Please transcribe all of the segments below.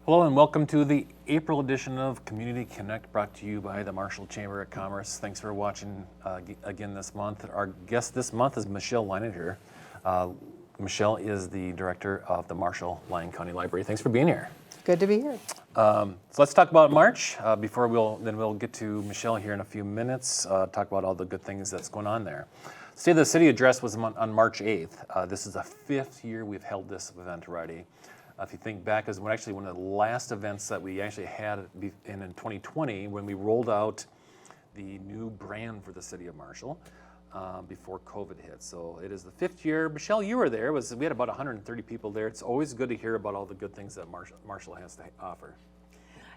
Hello and welcome to the April edition of Community Connect, brought to you by the Marshall Chamber of Commerce. Thanks for watching again this month. Our guest this month is Michele Leiniger. Michele is the director of the Marshall Lyon County Library. Thanks for being here. Good to be here. So let's talk about March. Before we'll get to Michele here in a few minutes. Talk about all the good things that's going on there. State of the City address was on March 8th. This is the 5th year we've held this event already. If you think back, it was one of the last events that we actually had in 2020 when we rolled out the new brand for the city of Marshall before COVID hit. So it is the 5th year. Michele, you were there. We had about 130 people there. It's always good to hear about all the good things that Marshall has to offer.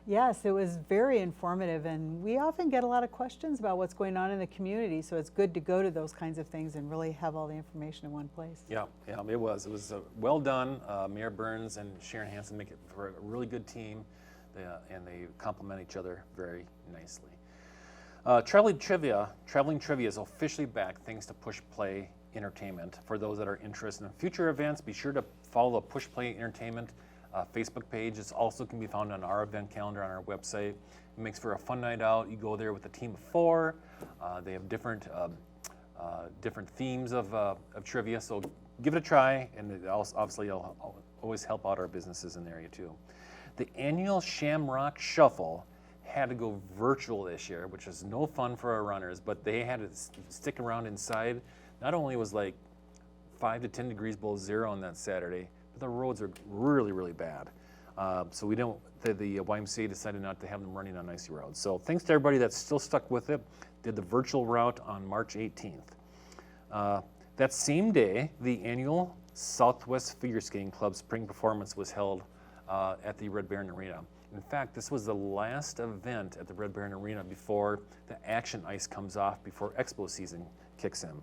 Yes, it was very informative, and we often get a lot of questions about what's going on in the community, so it's good to go to those kinds of things and really have all the information in one place. Yeah, it was well done. Mayor Burns and Sharon Hansen make it for a really good team, and they complement each other very nicely. Traveling Trivia is officially back thanks to Push Play Entertainment. For those that are interested in future events, be sure to follow the Push Play Entertainment Facebook page. It also can be found on our event calendar on our website. It makes for a fun night out. You go there with a team of 4. They have different themes of trivia, so give it a try, and obviously it'll always help out our businesses in the area too. The annual Shamrock Shuffle had to go virtual this year, which was no fun for our runners, but they had to stick around inside. Not only was like 5 to 10 degrees below zero on that Saturday, the roads are really, really bad. So the YMCA decided not to have them running on icy roads. So thanks to everybody that's still stuck with it, did the virtual route on March 18th. That same day, the annual Southwest Figure Skating Club Spring Performance was held at the Red Baron Arena. In fact, this was the last event at the Red Baron Arena before the action ice comes off, before Expo season kicks in.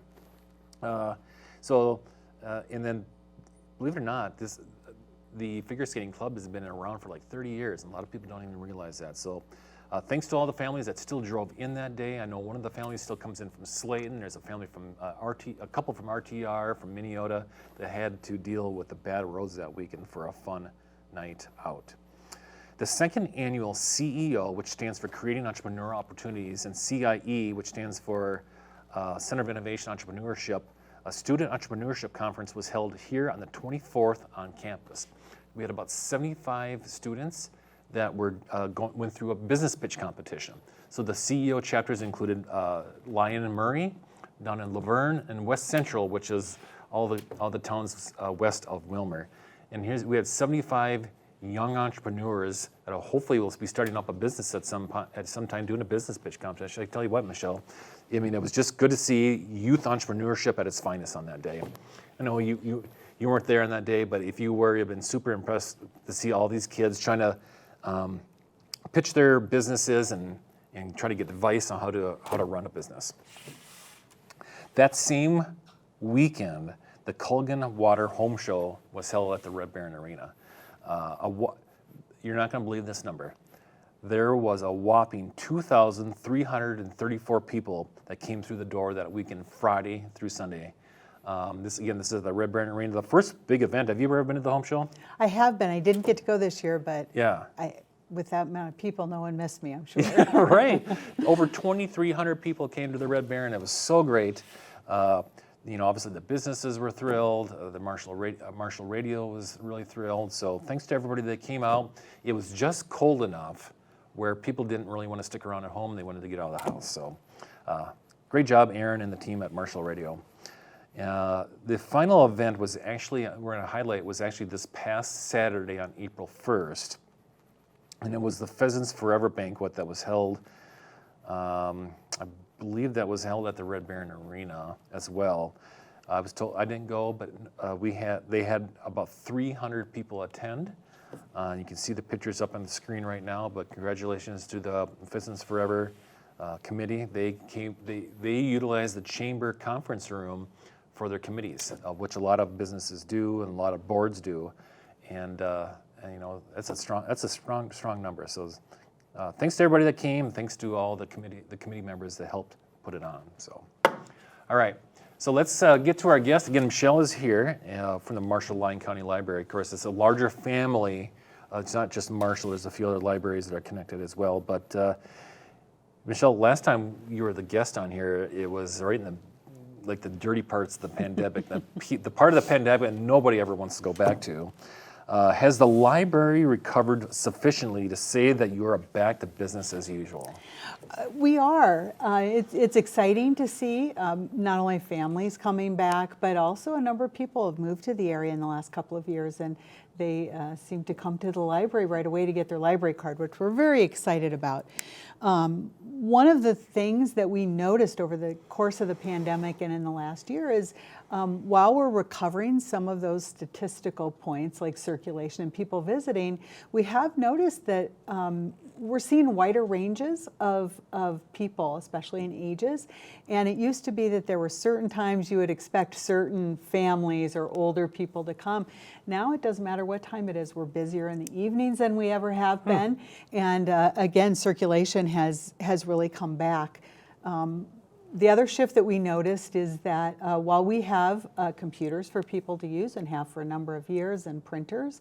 And then, believe it or not, the figure skating club has been around for like 30 years, and a lot of people don't even realize that. So thanks to all the families that still drove in that day. I know one of the families still comes in from Slayton. There's a family from a couple from RTR, from Minneota, that had to deal with the bad roads that weekend for a fun night out. The second annual CEO, which stands for Creating Entrepreneurial Opportunities, and CIE, which stands for Center of Innovation Entrepreneurship, a student entrepreneurship conference was held here on the 24th on campus. We had about 75 students that went through a business pitch competition. So the CEO chapters included Lyon and Murray, down in Laverne, and West Central, which is all the towns west of Wilmer. And we had 75 young entrepreneurs that hopefully will be starting up a business at some time, doing a business pitch competition. I tell you what, Michele, I mean, it was just good to see youth entrepreneurship at its finest on that day. I know you weren't there on that day, but if you were, you've been super impressed to see all these kids trying to pitch their businesses and try to get advice on how to run a business. That same weekend, the Culligan Water Home Show was held at the Red Baron Arena. You're not going to believe this number. There was a whopping 2,334 people that came through the door that weekend, Friday through Sunday. This is the Red Baron Arena, the first big event. Have you ever been to the home show? I have been. I didn't get to go this year, but yeah, with that amount of people, no one missed me, I'm sure. Yeah, right. Over 2,300 people came to the Red Baron. It was so great. Obviously the businesses were thrilled. The Marshall Radio was really thrilled. So thanks to everybody that came out. It was just cold enough where people didn't really want to stick around at home. They wanted to get out of the house. So great job, Aaron and the team at Marshall Radio. The final event was actually, we're going to highlight, was actually this past Saturday on April 1st. And it was the Pheasants Forever Banquet that was held, I believe that was held at the Red Baron Arena as well. I was told, I didn't go, but they had about 300 people attend. You can see the pictures up on the screen right now, but congratulations to the Pheasants Forever committee. They utilized the chamber conference room for their committees, which a lot of businesses do and a lot of boards do, and that's a strong number. So thanks to everybody that came. Thanks to all the committee members that helped put it on. So, all right. So let's get to our guest. Again, Michele is here from the Marshall Lyon County Library. Of course, it's a larger family It's not just Marshall, there's a few other libraries that are connected as well. But Michele, last time you were the guest on here, it was right in the dirty parts of the pandemic, the part of the pandemic that nobody ever wants to go back to. Has the library recovered sufficiently to say that you are back to business as usual? We are. It's exciting to see not only families coming back, but also a number of people have moved to the area in the last couple of years, and they seem to come to the library right away to get their library card, which we're very excited about. One of the things that we noticed over the course of the pandemic and in the last year is while we're recovering some of those statistical points like circulation and people visiting, we have noticed that we're seeing wider ranges of people, especially in ages. And it used to be that there were certain times you would expect certain families or older people to come. Now it doesn't matter what time it is. We're busier in the evenings than we ever have been. And again, circulation has really come back. The other shift that we noticed is that while we have computers for people to use and have for a number of years and printers,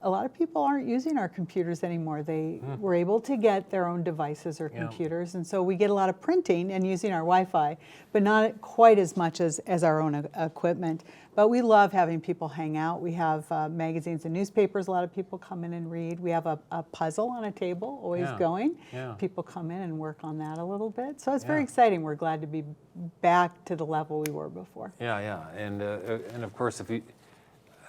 a lot of people aren't using our computers anymore. They were able to get their own devices or computers, and so we get a lot of printing and using our Wi-Fi, but not quite as much as our own equipment. But we love having people hang out. We have magazines and newspapers. A lot of people come in and read. We have a puzzle on a table, always going. People come in and work on that a little bit. So it's very exciting. We're glad to be back to the level we were before. And of course,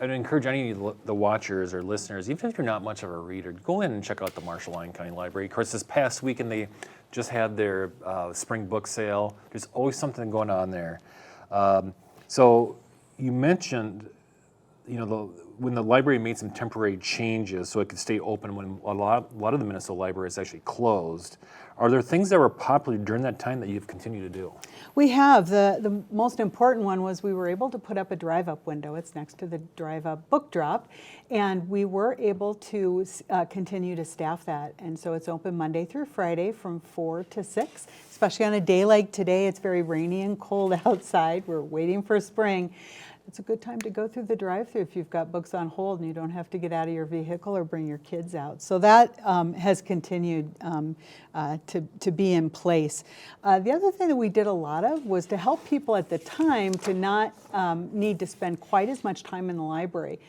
I'd encourage any of the watchers or listeners, even if you're not much of a reader, go in and check out the Marshall Lyon County Library. Of course, this past weekend they just had their spring book sale. There's always something going on there. So you mentioned, when the library made some temporary changes so it could stay open when a lot of the Minnesota libraries actually closed. Are there things that were popular during that time that you've continued to do? We have. The most important one was we were able to put up a drive-up window. It's next to the drive-up book drop, and we were able to continue to staff that. And so it's open Monday through Friday from 4 to 6, especially on a day like today. It's very rainy and cold outside. We're waiting for spring. It's a good time to go through the drive-thru if you've got books on hold and you don't have to get out of your vehicle or bring your kids out. So that has continued to be in place. The other thing that we did a lot of was to help people at the time to not need to spend quite as much time in the library.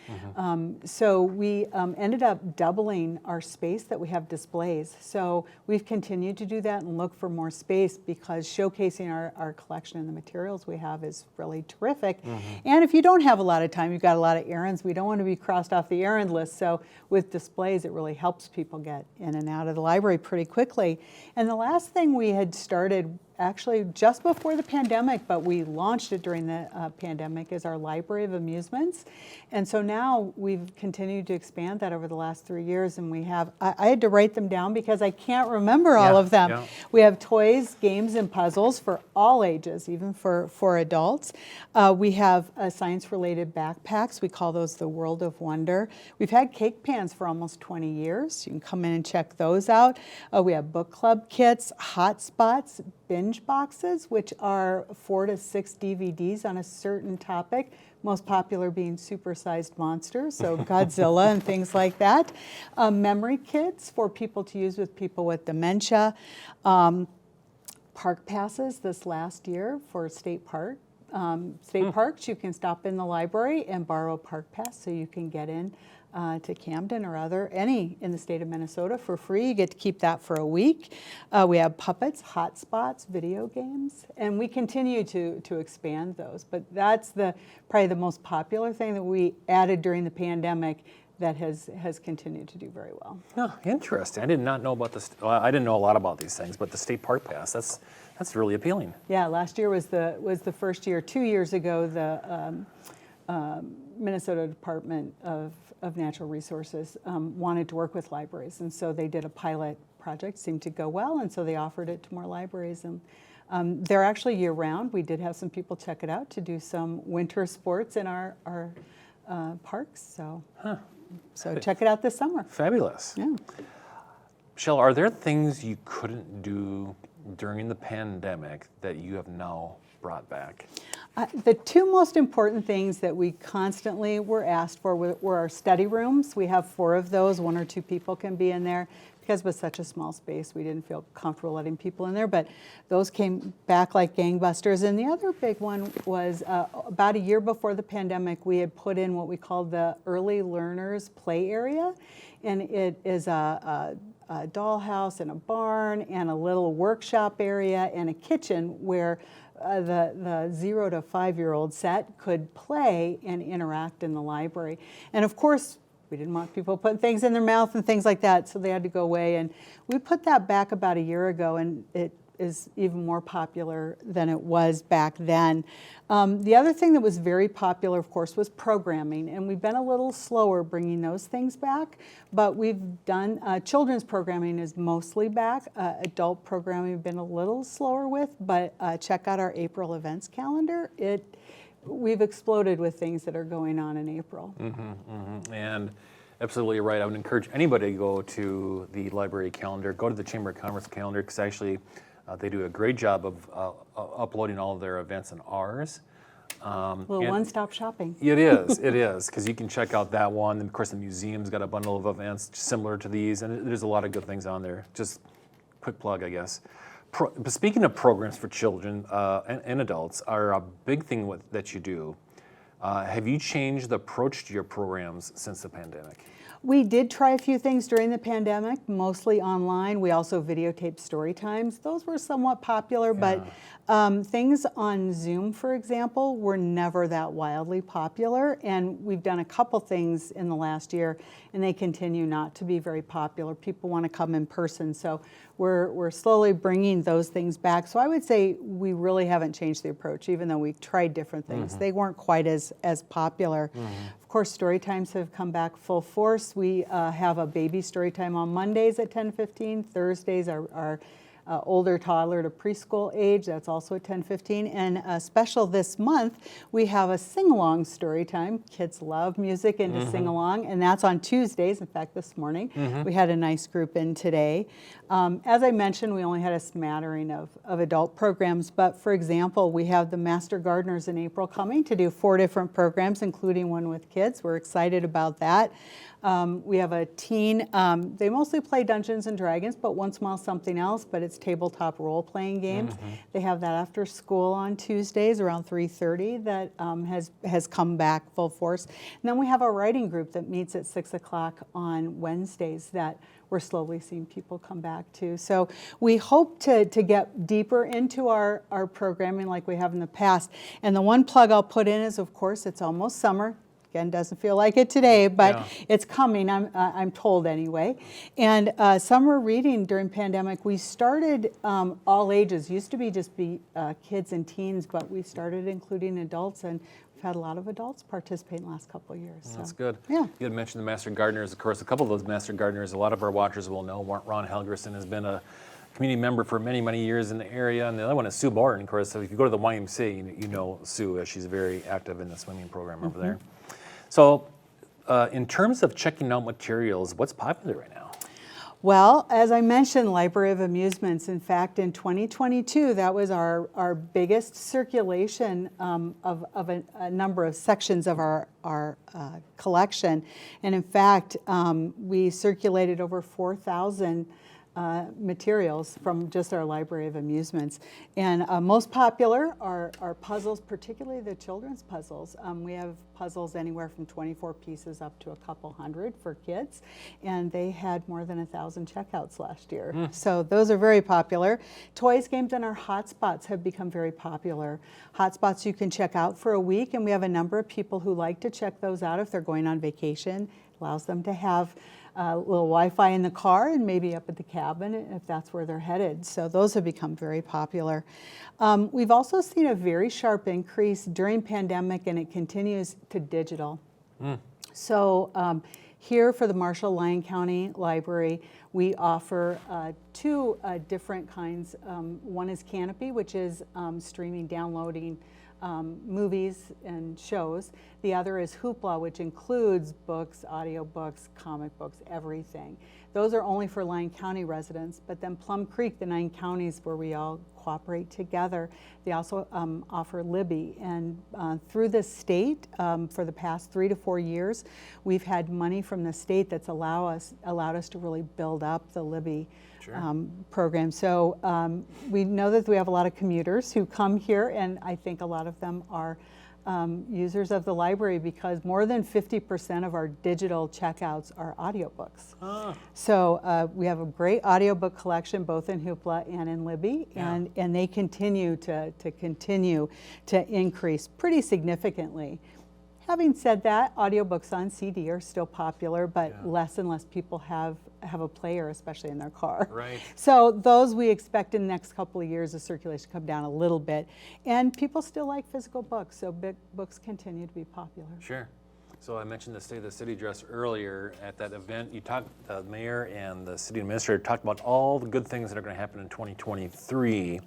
So we ended up doubling our space that we have displays. So we've continued to do that and look for more space because showcasing our collection and the materials we have is really terrific. And if you don't have a lot of time, you've got a lot of errands, we don't want to be crossed off the errand list. So with displays, it really helps people get in and out of the library pretty quickly. And the last thing we had started actually just before the pandemic, but we launched it during the pandemic, is our Library of Amusements. And so now we've continued to expand that over the last 3 years, and we have, I had to write them down because I can't remember all of them. We have toys, games, and puzzles for all ages, even for adults. We have science-related backpacks. We call those the World of Wonder. We've had cake pans for almost 20 years. You can come in and check those out. We have book club kits, hotspots, binge boxes, which are 4 to 6 DVDs on a certain topic, most popular being supersized monsters, so Godzilla and things like that. Memory kits for people to use with people with dementia. Park passes this last year for state parks. You can stop in the library and borrow a park pass so you can get in to Camden or any in the state of Minnesota for free. You get to keep that for a week. We have puppets, hotspots, video games, and we continue to expand those. But that's probably the most popular thing that we added during the pandemic that has continued to do very well. Oh, interesting. I did not know about this. Well, I didn't know a lot about these things, but the state park pass, that's really appealing. Yeah, last year was the first year. 2 years ago, the Minnesota Department of Natural Resources wanted to work with libraries, and so they did a pilot project, seemed to go well, and so they offered it to more libraries. And they're actually year-round. We did have some people check it out to do some winter sports in our parks, so check it out this summer. Fabulous. Yeah. Michele, are there things you couldn't do during the pandemic that you have now brought back? The two most important things that we constantly were asked for were our study rooms. We have 4 of those. 1 or 2 people can be in there. Because it was such a small space, we didn't feel comfortable letting people in there, but those came back like gangbusters. And the other big one was about a year before the pandemic, we had put in what we called the early learners play area. And it is a dollhouse and a barn and a little workshop area and a kitchen where the 0 to 5-year-old set could play and interact in the library. And of course, we didn't want people putting things in their mouth and things like that, so they had to go away. And we put that back about a year ago, and it is even more popular than it was back then. The other thing that was very popular, of course, was programming, and we've been a little slower bringing those things back, but we've done, children's programming is mostly back. Adult programming we've been a little slower with, but check out our April events calendar. We've exploded with things that are going on in April. And absolutely right. I would encourage anybody to go to the library calendar, go to the Chamber of Commerce calendar, because actually they do a great job of uploading all of their events and ours. A little one-stop shopping. It is, because you can check out that one. And of course, the museum's got a bundle of events similar to these, and there's a lot of good things on there. Just quick plug, I guess. But speaking of programs for children and adults are a big thing that you do. Have you changed the approach to your programs since the pandemic? We did try a few things during the pandemic, mostly online. We also videotaped story times. Those were somewhat popular, but things on Zoom, for example, were never that wildly popular. And we've done a couple things in the last year, and they continue not to be very popular. People want to come in person, so we're slowly bringing those things back. So I would say we really haven't changed the approach, even though we've tried different things. They weren't quite as popular. Of course, story times have come back full force. We have a baby story time on Mondays at 10:15. Thursdays are older toddler to preschool age. That's also at 10:15. And special this month, we have a sing-along story time. Kids love music and to sing along, and that's on Tuesdays. In fact, this morning we had a nice group in today. As I mentioned, we only had a smattering of adult programs, but for example, we have the Master Gardeners in April coming to do 4 different programs, including one with kids. We're excited about that. We have a teen, they mostly play Dungeons and Dragons, but once in a while something else, but it's tabletop role-playing games. They have that after school on Tuesdays around 3:30 that has come back full force. And then we have a writing group that meets at 6 o'clock on Wednesdays that we're slowly seeing people come back to. So we hope to get deeper into our programming like we have in the past. And the one plug I'll put in is, of course, it's almost summer. Again, doesn't feel like it today, but it's coming, I'm told anyway. And summer reading during pandemic, we started all ages. Used to be just kids and teens, but we started including adults, and we've had a lot of adults participate in the last couple of years. So. That's good. Yeah. You had mentioned the Master Gardeners. Of course, a couple of those Master Gardeners, a lot of our watchers will know. Ron Helgerson has been a community member for many, many years in the area. And the other one is Sue Morton, of course. So if you go to the YMCA, you know Sue. She's very active in the swimming program over there. So in terms of checking out materials, what's popular right now? Well, as I mentioned, Library of Amusements. In fact, in 2022, that was our biggest circulation of a number of sections of our collection. And in fact, we circulated over 4,000 materials from just our Library of Amusements. And most popular are puzzles, particularly the children's puzzles. We have puzzles anywhere from 24 pieces up to a couple hundred for kids, and they had more than 1,000 checkouts last year. So those are very popular. Toys, games, and our hotspots have become very popular. Hotspots you can check out for a week, and we have a number of people who like to check those out if they're going on vacation. Allows them to have a little Wi-Fi in the car and maybe up at the cabin if that's where they're headed. So those have become very popular. We've also seen a very sharp increase during pandemic, and it continues to digital. So here for the Marshall Lyon County Library, We offer two different kinds. One is Canopy, which is streaming, downloading movies and shows. The other is Hoopla, which includes books, audiobooks, comic books, everything. Those are only for Lyon County residents, but then Plum Creek, the 9 counties where we all cooperate together, they also offer Libby. And through the state, for the past 3 to 4 years, we've had money from the state that's allowed us to really build up the Libby program. So we know that we have a lot of commuters who come here, and I think a lot of them are users of the library, because more than 50% of our digital checkouts are audiobooks. So we have a great audiobook collection both in Hoopla and in Libby, and they continue to increase pretty significantly. Having said that, audiobooks on CD are still popular, but less and less people have a player, especially in their car. Right. So those we expect in the next couple of years, the circulation to come down a little bit. And people still like physical books, so big books continue to be popular. Sure. So I mentioned the State of the City address earlier. At that event, the mayor and the city administrator talked about all the good things that are going to happen in 2023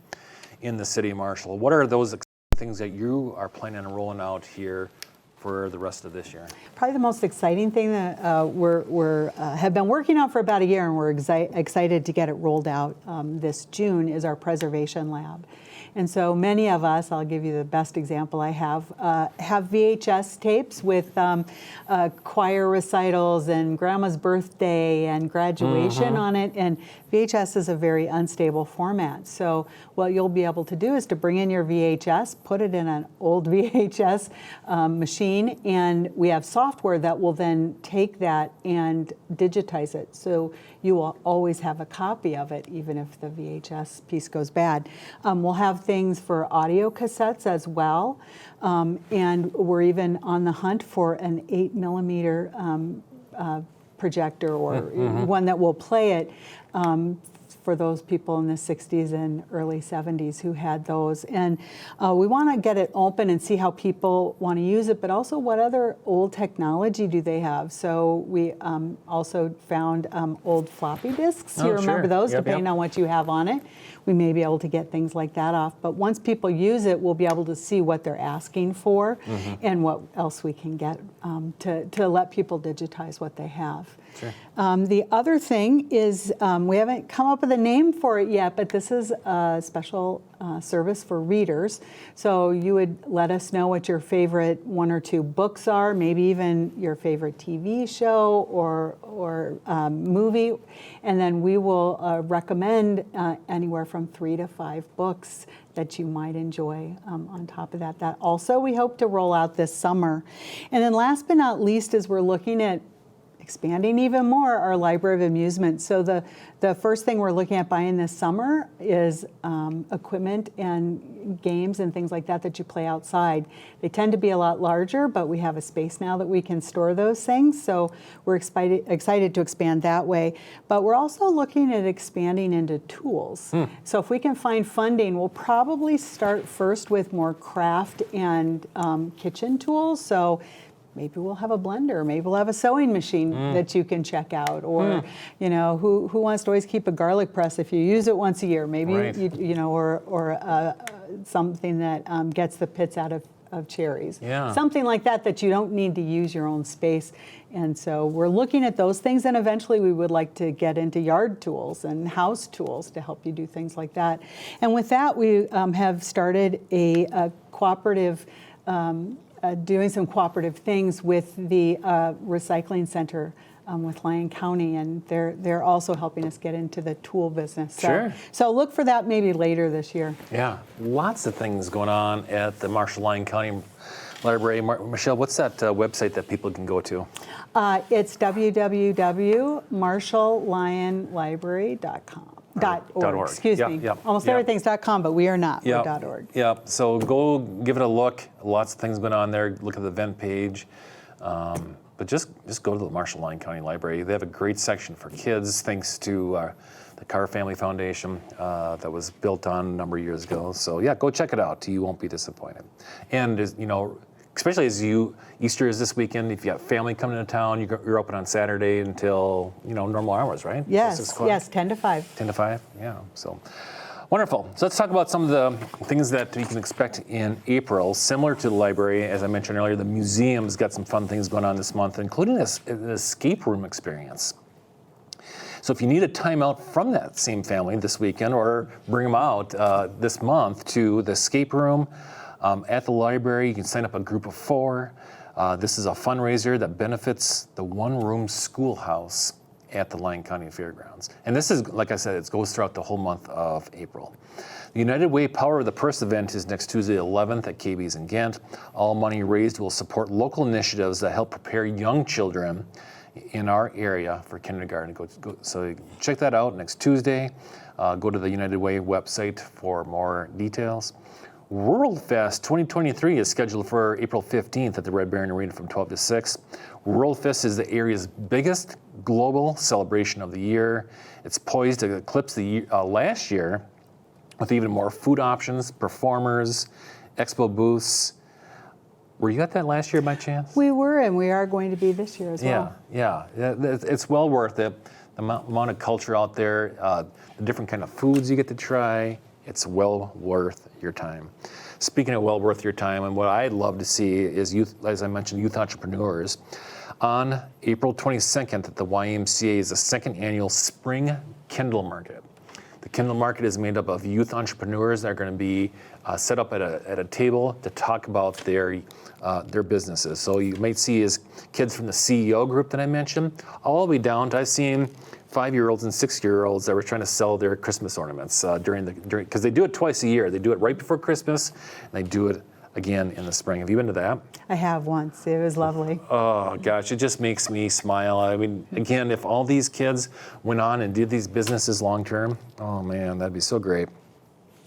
in the city of Marshall. What are those things that you are planning on rolling out here for the rest of this year? Probably the most exciting thing that we're have been working on for about a year, and we're excited to get it rolled out this June, is our preservation lab. And so many of us, I'll give you the best example I have VHS tapes with choir recitals and grandma's birthday and graduation on it. And VHS is a very unstable format. So what you'll be able to do is to bring in your VHS, put it in an old VHS machine, and we have software that will then take that and digitize it. So you will always have a copy of it, even if the VHS piece goes bad. We'll have things for audio cassettes as well, and we're even on the hunt for an 8mm projector, or one that will play it for those people in the 60s and early 70s who had those. And we want to get it open and see how people want to use it, but also what other old technology do they have. So we also found old floppy disks. You remember those, depending on what you have on it. We may be able to get things like that off. But once people use it, we'll be able to see what they're asking for and what else we can get to let people digitize what they have. Sure. The other thing is, we haven't come up with a name for it yet, but this is a special service for readers. So you would let us know what your favorite 1 or 2 books are, maybe even your favorite TV show or movie, and then we will recommend anywhere from 3 to 5 books that you might enjoy on top of that. That also we hope to roll out this summer. And then last but not least is we're looking at expanding even more our library of amusement. So the first thing we're looking at buying this summer is equipment and games and things like that you play outside. They tend to be a lot larger, but we have a space now that we can store those things. So we're excited to expand that way. But we're also looking at expanding into tools. So if we can find funding, we'll probably start first with more craft and kitchen tools. So maybe we'll have a blender, maybe we'll have a sewing machine that you can check out, or you know, who wants to always keep a garlic press if you use it once a year, maybe you know, or something that gets the pits out of cherries, something like that you don't need to use your own space. And so we're looking at those things, and eventually we would like to get into yard tools and house tools to help you do things like that. And with that, we have started a cooperative doing some cooperative things with the recycling center with Lyon County, and they're also helping us get into the tool business. So look for that maybe later this year. Yeah, lots of things going on at the Marshall-Lyon County Library. Michele, what's that website that people can go to? It's www.marshalllyonlibrary.com. .org. Excuse me. Almost everything's .com, but we are not. We're .org. So go give it a look. Lots of things going on there. Look at the event page. But just go to the Marshall-Lyon County Library. They have a great section for kids, thanks to the Carr Family Foundation that was built on a number of years ago. So yeah, go check it out. You won't be disappointed. And you know, especially as Easter is this weekend. If you have family coming to town, you're open on Saturday until normal hours, right? Yes, So 6 o'clock? yes, 10 to 5. 10 to 5, yeah. So wonderful. So let's talk about some of the things that we can expect in April. Similar to the library, as I mentioned earlier, the museum's got some fun things going on this month, including an escape room experience. So if you need a timeout from that same family this weekend, or bring them out this month to the escape room at the library, you can sign up a group of 4. This is a fundraiser that benefits the one-room schoolhouse at the Lyon County Fairgrounds. And this is, like I said, it goes throughout the whole month of April. The United Way Power of the Purse event is next Tuesday 11th at KB's in Ghent. All money raised will support local initiatives that help prepare young children in our area for kindergarten. So check that out next Tuesday. Go to the United Way website for more details. World Fest 2023 is scheduled for April 15th at the Red Baron Arena from 12 to 6. World Fest is the area's biggest global celebration of the year. It's poised to eclipse the last year with even more food options, performers, expo booths. Were you at that last year by chance? We were, and we are going to be this year as well. Yeah. It's well worth it. The amount of culture out there, the different kind of foods you get to try, it's well worth your time. Speaking of well worth your time, and what I'd love to see is youth, as I mentioned, youth entrepreneurs. On April 22nd at the YMCA is the 2nd annual Spring Kindle Market. The Kindle Market is made up of youth entrepreneurs that are going to be set up at a table to talk about their businesses. So you might see is kids from the CEO group that I mentioned, all the way down to I've seen 5-year-olds and 6-year-olds that were trying to sell their Christmas ornaments because they do it twice a year. They do it right before Christmas, and they do it again in the spring. Have you been to that? I have once. It was lovely. Oh gosh, it just makes me smile. I mean, again, if all these kids went on and did these businesses long term, oh man, that'd be so great.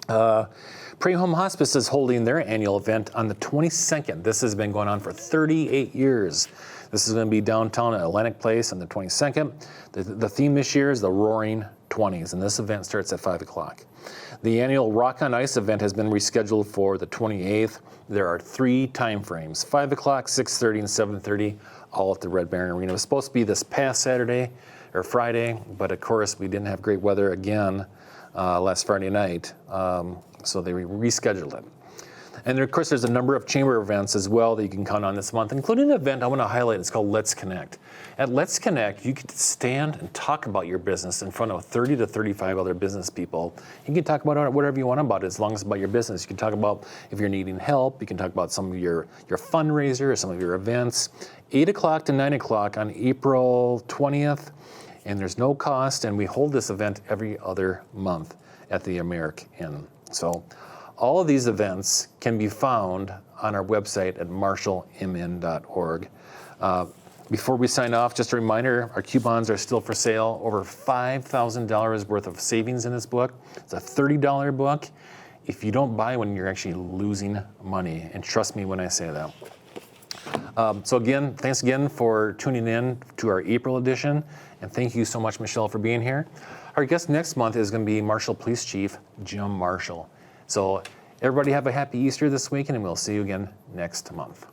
Prairie Home Hospice is holding their annual event on the 22nd. This has been going on for 38 years. This is going to be downtown at Atlantic Place on the 22nd. The theme this year is the Roaring 20s, and this event starts at 5 o'clock. The annual Rock on Ice event has been rescheduled for the 28th. There are 3 time frames, 5 o'clock, 6:30, and 7:30, all at the Red Baron Arena. It was supposed to be this past Saturday or Friday, but of course we didn't have great weather again last Friday night, so they rescheduled it. And of course, there's a number of chamber events as well that you can count on this month, including an event I want to highlight. It's called Let's Connect. At Let's Connect, you can stand and talk about your business in front of 30 to 35 other business people. You can talk about whatever you want about it, as long as it's about your business. You can talk about if you're needing help. You can talk about some of your fundraiser or some of your events. 8 o'clock to 9 o'clock on April 20th, and there's no cost, and we hold this event every other month at the American Inn. So all of these events can be found on our website at marshallmn.org. Before we sign off, just a reminder, our coupons are still for sale. Over $5,000 worth of savings in this book. It's a $30 book. If you don't buy one, you're actually losing money. And trust me when I say that. So again, thanks again for tuning in to our April edition. And thank you so much, Michele, for being here. Our guest next month is going to be Marshall Police Chief Jim Marshall. So everybody have a happy Easter this weekend, and we'll see you again next month.